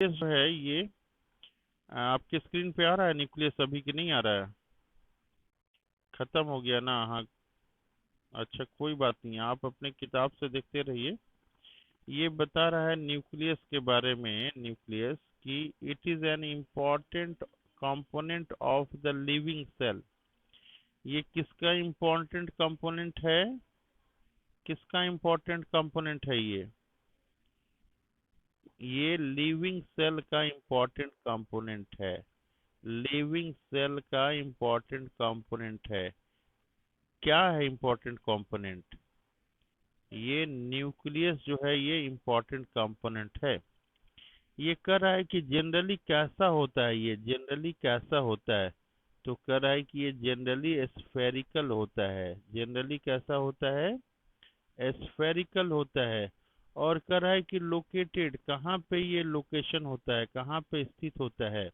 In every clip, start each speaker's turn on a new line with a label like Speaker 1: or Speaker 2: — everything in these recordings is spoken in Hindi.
Speaker 1: न्यूक्लियस जो है ये आपके स्क्रीन पे आ रहा है न्यूक्लियस अभी कि नहीं आ रहा है? खत्म हो गया ना? हाँ। अच्छा, कोई बात नहीं, आप अपने किताब से देखते रहिए। ये बता रहा है न्यूक्लियस के बारे में, न्यूक्लियस कि it is an important component of the living cell. ये किसका इम्पोर्टेंट कंपोनेंट है? किसका इम्पोर्टेंट कंपोनेंट है ये लिविंग सेल का इम्पोर्टेंट कंपोनेंट है। लिविंग सेल का इम्पोर्टेंट कंपोनेंट है। क्या है इम्पोर्टेंट कंपोनेंट? ये न्यूक्लियस जो है ये इम्पोर्टेंट कंपोनेंट है। ये कह रहा है कि जनरली कैसा होता है, ये जनरली कैसा होता है? तो कह रहा है कि ये जनरली स्फेरिकल होता है। जनरली कैसा होता है? स्फेरिकल होता है। और कह रहा है कि लोकेटेड, कहाँ पे ये लोकेशन होता है, कहाँ पे स्थित होता है?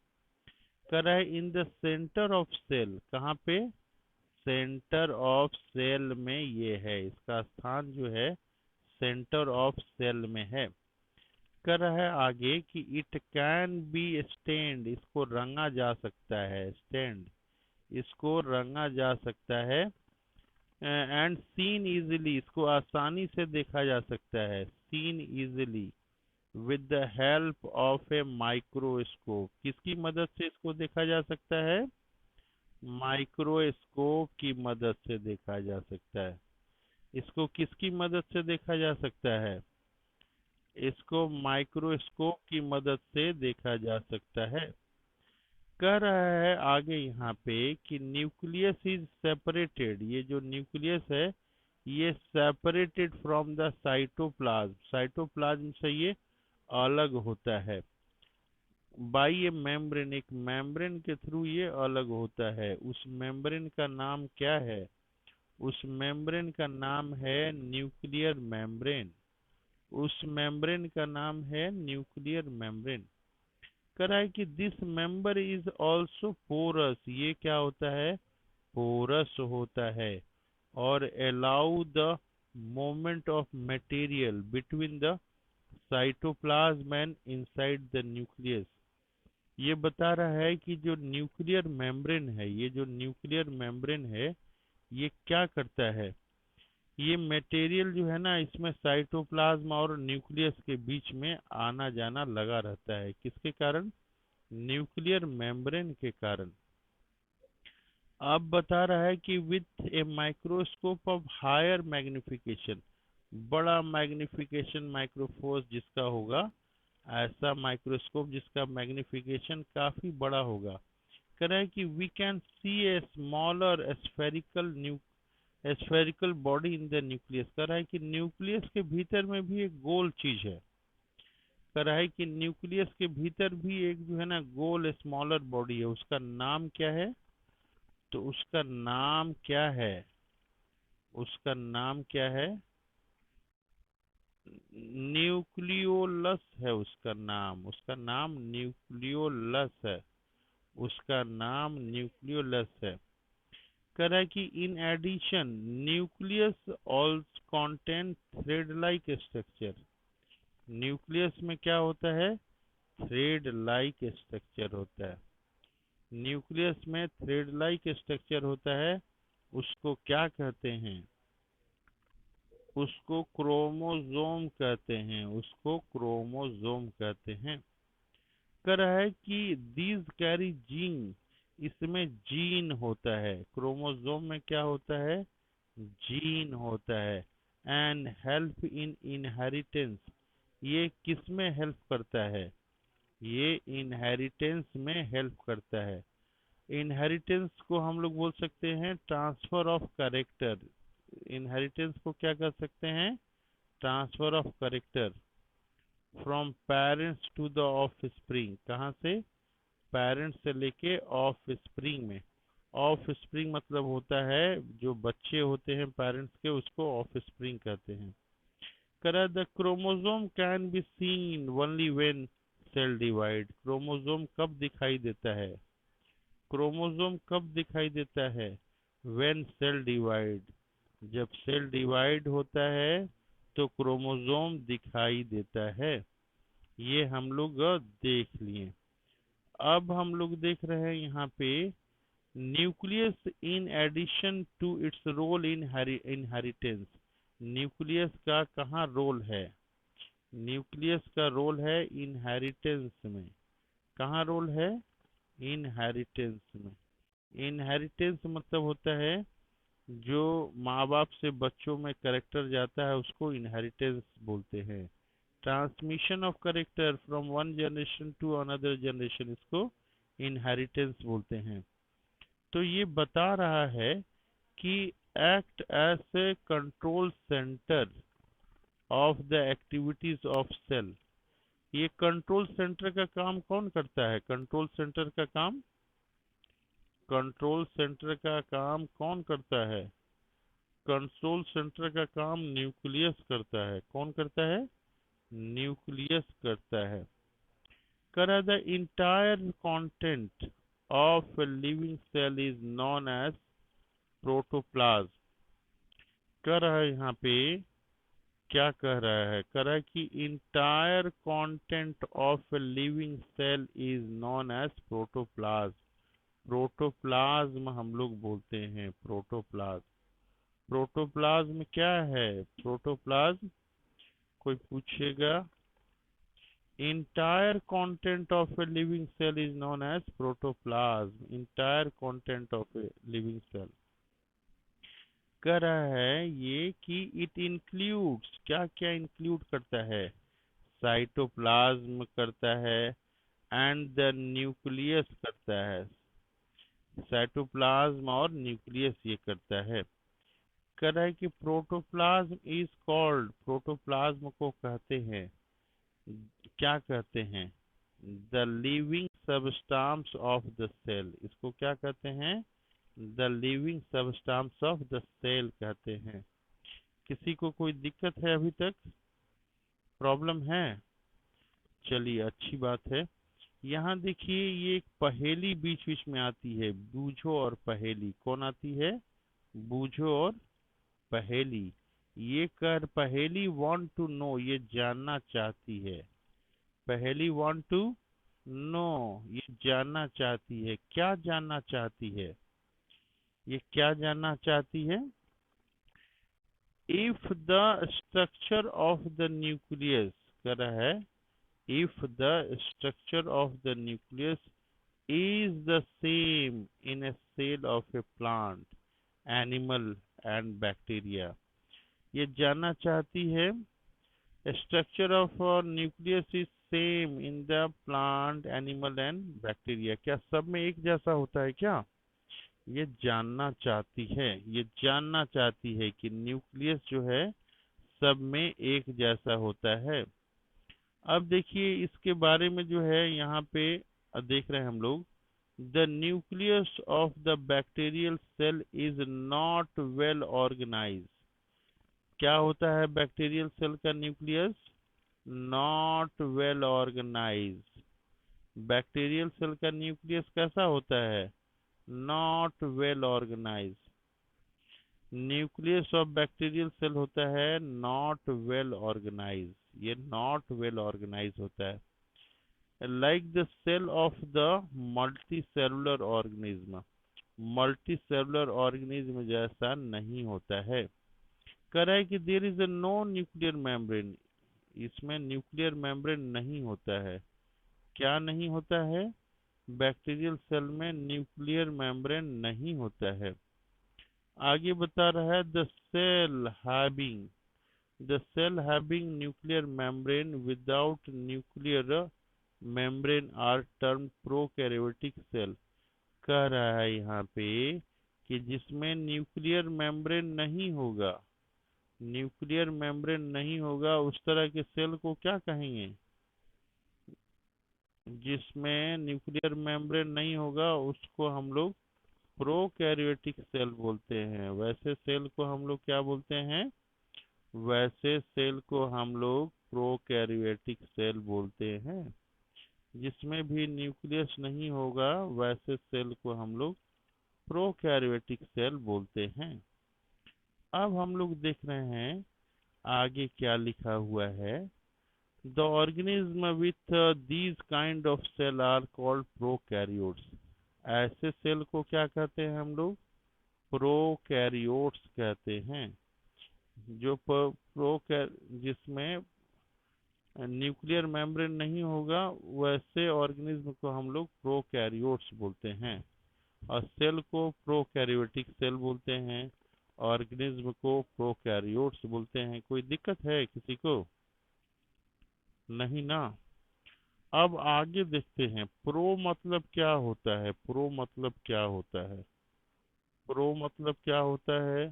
Speaker 1: कह रहा है in the centre of cell. कहाँ पे? सेंटर ऑफ सेल में ये है, इसका स्थान जो है सेंटर ऑफ सेल में है। कर रहा है आगे कि इट कैन बी स्टेन्ड, इसको रंगा जा सकता है। स्टैंड, इसको रंगा जा सकता है। एंड सीन इजिली, इसको आसानी से देखा जा सकता है। Seen easily with the help of a microscope. किसकी मदद से इसको देखा जा सकता है? माइक्रोस्कोप की मदद से देखा जा सकता है। इसको किसकी मदद से देखा जा सकता है? इसको माइक्रोस्कोप की मदद से देखा जा सकता है। कह रहा है आगे यहाँ पे कि न्यूक्लियस इज सेपरेटेड। ये जो न्यूक्लियस है ये separated from the cytoplasm. Cytoplasm से ये अलग होता है। बाई ए मेम्ब्रेन, एक मेम्ब्रेन के थ्रू ये अलग होता है। उस मेम्ब्रेन का नाम क्या है? उस मेम्ब्रेन का नाम है न्यूक्लियर मेम्ब्रेन। उस मेम्ब्रेन का नाम है न्यूक्लियर मेम्ब्रेन। कह रहा है कि this member is also porous. ये क्या होता है? पोरस होता है। और allow the movement of material between the cytoplasm and inside the nucleus. ये बता रहा है कि जो न्यूक्लियर मेम्ब्रेन है, ये जो न्यूक्लियर मेम्ब्रेन है ये क्या करता है? ये मटेरियल जो है ना इसमें साइटोप्लाज्म और न्यूक्लियस के बीच में आना जाना लगा रहता है। किसके कारण? न्यूक्लियर मेम्ब्रेन के कारण। अब बता रहा है कि with a microscope of higher magnification, बड़ा मैग्निफिकेशन माइक्रोफोर्स जिसका होगा, ऐसा माइक्रोस्कोप जिसका मैग्निफिकेशन काफी बड़ा होगा। कह रहा है कि we can see a smaller spherical body in the nucleus. कह रहा है कि न्यूक्लियस के भीतर में भी एक गोल चीज है। कह रहा है कि न्यूक्लियस के भीतर भी एक जो है ना गोल स्मॉलर बॉडी है। उसका नाम क्या है? तो उसका नाम क्या है? उसका नाम क्या है? न्यूक्लियोलस है उसका नाम। उसका नाम न्यूक्लियोलस है। उसका नाम न्यूक्लियोलस है। कह रहा है कि in addition nucleus also contain thread like structure. Nucleus में क्या होता है? थ्रेड लाइक स्ट्रक्चर होता है। न्यूक्लियस में थ्रेड लाइक स्ट्रक्चर होता है। उसको क्या कहते हैं? उसको क्रोमोजोम कहते हैं। उसको क्रोमोजोम कहते हैं। कह रहा है कि दीज कैरी जीन, इसमें जीन होता है। क्रोमोजोम में क्या होता है? जीन होता है। एंड हेल्प इन इनहेरिटेंस, ये किस में हेल्प करता है? ये इनहेरिटेंस में हेल्प करता है। इनहेरिटेंस को हम लोग बोल सकते हैं ट्रांसफर ऑफ कैरेक्टर। इनहेरिटेंस को क्या कर सकते हैं? Transfer of character from parents to the offspring. कहाँ से? पेरेंट्स से लेके ऑफ स्प्रिंग में। ऑफ स्प्रिंग मतलब होता है जो बच्चे होते हैं पेरेंट्स के, उसको ऑफ स्प्रिंग कहते हैं। करा the chromosome can be seen only when cell divide. Chromosome कब दिखाई देता है? क्रोमोसोम कब दिखाई देता है? व्हेन सेल डिवाइड, जब सेल डिवाइड होता है तो क्रोमोसोम दिखाई देता है। ये हम लोग देख लिए। अब हम लोग देख रहे हैं यहाँ पे nucleus in addition to its role in inheritance. Nucleus का कहाँ रोल है? न्यूक्लियस का रोल है इनहेरिटेंस में। कहाँ रोल है? इनहेरिटेंस में। इनहेरिटेंस मतलब होता है जो माँ बाप से बच्चों में करेक्टर जाता है उसको इनहेरिटेंस बोलते हैं। Transmission of character from one generation to another generation, इसको इनहेरिटेंस बोलते हैं। तो ये बता रहा है कि act as a control centre of the activities of cell. ये कंट्रोल सेंटर का काम कौन करता है? कंट्रोल सेंटर का काम, कंट्रोल सेंटर का काम कौन करता है? कंट्रोल सेंटर का काम न्यूक्लियस करता है। कौन करता है? न्यूक्लियस करता है। करा the entire content of living cell is known as protoplasm. कह रहा है यहाँ पे, क्या कह रहा है? कह रहा है कि entire content of living cell is known as protoplasm. Protoplasm हम लोग बोलते हैं, प्रोटोप्लाज्म। प्रोटोप्लाज्म क्या है? प्रोटोप्लाज्म, कोई पूछेगा, entire content of a living cell is known as protoplasm। entire content of a living cell कह रहा है ये कि it includes, क्या क्या इंक्लूड करता है? साइटोप्लाज्म करता है एंड द न्यूक्लियस करता है। साइटोप्लाज्म और न्यूक्लियस ये करता है। कह रहा है कि प्रोटोप्लाज्म इज कॉल्ड, प्रोटोप्लाज्म को कहते हैं, क्या कहते हैं? The living substance of the cell. इसको क्या कहते हैं? The living substance of the cell कहते हैं। किसी को कोई दिक्कत है अभी तक? प्रॉब्लम है? चलिए अच्छी बात है। यहाँ देखिए ये एक पहेली बीच बीच में आती है, बूझो और पहेली। कौन आती है? बूझो और पहेली। ये कर पहेली वांट टू नो, ये जानना चाहती है। पहेली वांट टू नो, ये जानना चाहती है। क्या जानना चाहती है? ये क्या जानना चाहती है? If the structure of the nucleus, कह रहा है if the structure of the nucleus is the same in a cell of a plant, animal and bacteria। ये जानना चाहती है structure of nucleus is same in the plant, animal and bacteria। क्या सब में एक जैसा होता है क्या? ये जानना चाहती है। ये जानना चाहती है कि न्यूक्लियस जो है सब में एक जैसा होता है। अब देखिए इसके बारे में जो है यहाँ पे देख रहे हैं हम लोग, the nucleus of the bacterial cell is not well organise. क्या होता है बैक्टीरियल सेल का nucleus? Not well organise. Bacterial cell का न्यूक्लियस कैसा होता है? Not well organise. Nucleus of bacterial cell होता है नॉट वेल ऑर्गेनाइज। ये नॉट वेल ऑर्गेनाइज होता है। Like the cell of the multi cellular organism, multi cellular organism जैसा नहीं होता है। कह रहा है कि there is no nuclear membrane, इसमें न्यूक्लियर मेम्ब्रेन नहीं होता है। क्या नहीं होता है? बैक्टीरियल सेल में न्यूक्लियर मेम्ब्रेन नहीं होता है। आगे बता रहा है the cell having nuclear membrane without nuclear membrane are term prokaryotic cell. कह रहा है यहाँ पे कि जिसमें न्यूक्लियर मेम्ब्रेन नहीं होगा, न्यूक्लियर मेम्ब्रेन नहीं होगा, उस तरह के सेल को क्या कहेंगे? जिसमें न्यूक्लियर मेम्ब्रेन नहीं होगा उसको हम लोग प्रोकैरियोटिक सेल बोलते हैं। वैसे सेल को हम लोग क्या बोलते हैं? वैसे सेल को हम लोग प्रोकैरियोटिक सेल बोलते हैं। जिसमें भी न्यूक्लियस नहीं होगा वैसे सेल को हम लोग प्रोकैरियोटिक सेल बोलते हैं। अब हम लोग देख रहे हैं आगे क्या लिखा हुआ है। The organism with these kind of cell are called prokaryotes. ऐसे सेल को क्या कहते हैं हम लोग? प्रोकैरियोट्स कहते हैं। जो जिसमें न्यूक्लियर मेम्ब्रेन नहीं होगा, वैसे ऑर्गेनिज्म को हम लोग प्रोकैरियोट्स बोलते हैं। और सेल को प्रोकैरियोटिक सेल बोलते हैं, ऑर्गेनिज्म को प्रोकैरियोट्स बोलते हैं। कोई दिक्कत है किसी को? नहीं ना। अब आगे देखते हैं, प्रो मतलब क्या होता है? प्रो मतलब क्या होता है? प्रो मतलब क्या होता है?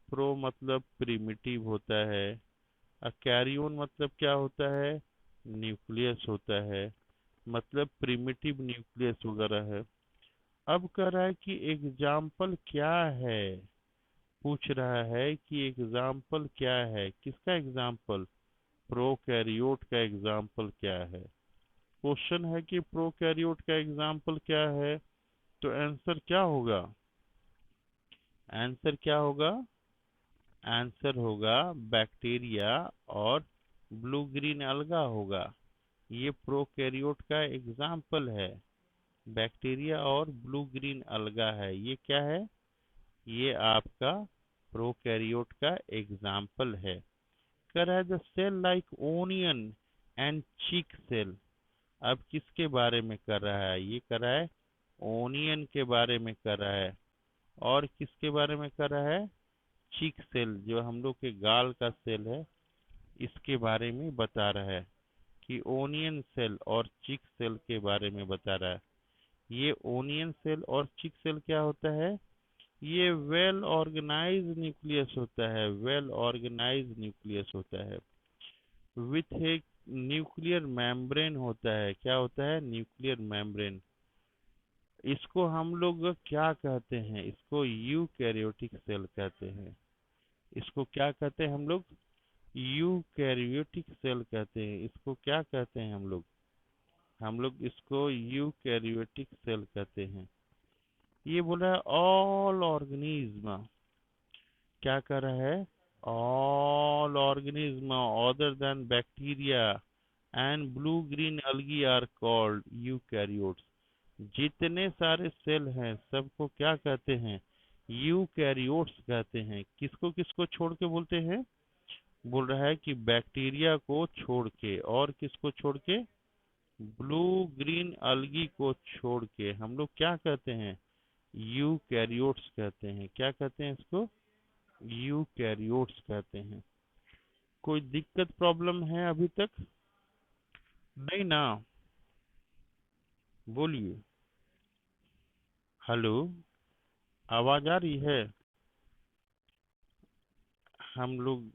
Speaker 1: प्रो मतलब प्रिमिटिव होता है। कैरियोन मतलब क्या होता है? न्यूक्लियस होता है, मतलब प्रिमिटिव न्यूक्लियस वगैरह है। अब कह रहा है कि एग्जाम्पल क्या है, पूछ रहा है कि एग्जाम्पल क्या है, किसका एग्जाम्पल? प्रोकैरियोट का एग्जाम्पल क्या है? क्वेश्चन है कि प्रोकैरियोट का एग्जाम्पल क्या है, तो आंसर क्या होगा? आंसर क्या होगा? आंसर होगा बैक्टीरिया और ब्लू ग्रीन अलगा होगा। ये प्रोकैरियोट का एग्जाम्पल है। बैक्टीरिया और ब्लू ग्रीन अलगा है, ये क्या है? ये आपका प्रोकैरियोट का एग्जाम्पल है। कह रहा है the cell like onion and cheek cell. अब किसके बारे में कर रहा है? ये कर रहा है ओनियन के बारे में कर रहा है। और किसके बारे में कर रहा है? चीक सेल, जो हम लोग के गाल का सेल है, इसके बारे में बता रहा है। कि ओनियन सेल और चिक सेल के बारे में बता रहा है। ये ओनियन सेल और चिक सेल क्या होता है? ये वेल ऑर्गेनाइज न्यूक्लियस होता है, वेल ऑर्गेनाइज न्यूक्लियस होता है, विथ एक न्यूक्लियर मेम्ब्रेन होता है। क्या होता है? Nuclear membrane. इसको हम लोग क्या कहते हैं? इसको यूकैरियोटिक सेल कहते हैं। इसको क्या कहते हैं हम लोग? यूकैरियोटिक सेल कहते हैं। इसको क्या कहते हैं हम लोग? हम लोग इसको यूकैरियोटिक सेल कहते हैं। ये बोल रहा है ऑल ऑर्गेनिज्म, क्या कर रहा है? All organism other than bacteria and blue green algae are called eukaryotes. जितने सारे सेल हैं सबको क्या कहते हैं? यूकैरियोट्स कहते हैं। किसको किसको छोड़ के बोलते हैं? बोल रहा है कि बैक्टीरिया को छोड़ के, और किसको छोड़ के? ब्लू ग्रीन algae को छोड़ के हम लोग क्या कहते हैं? यूकैरियोट्स कहते हैं। क्या कहते हैं इसको? यूकैरियोट्स कहते हैं। कोई दिक्कत प्रॉब्लम है अभी तक? नहीं ना। बोलिए। हेलो, आवाज आ रही है? हम लोग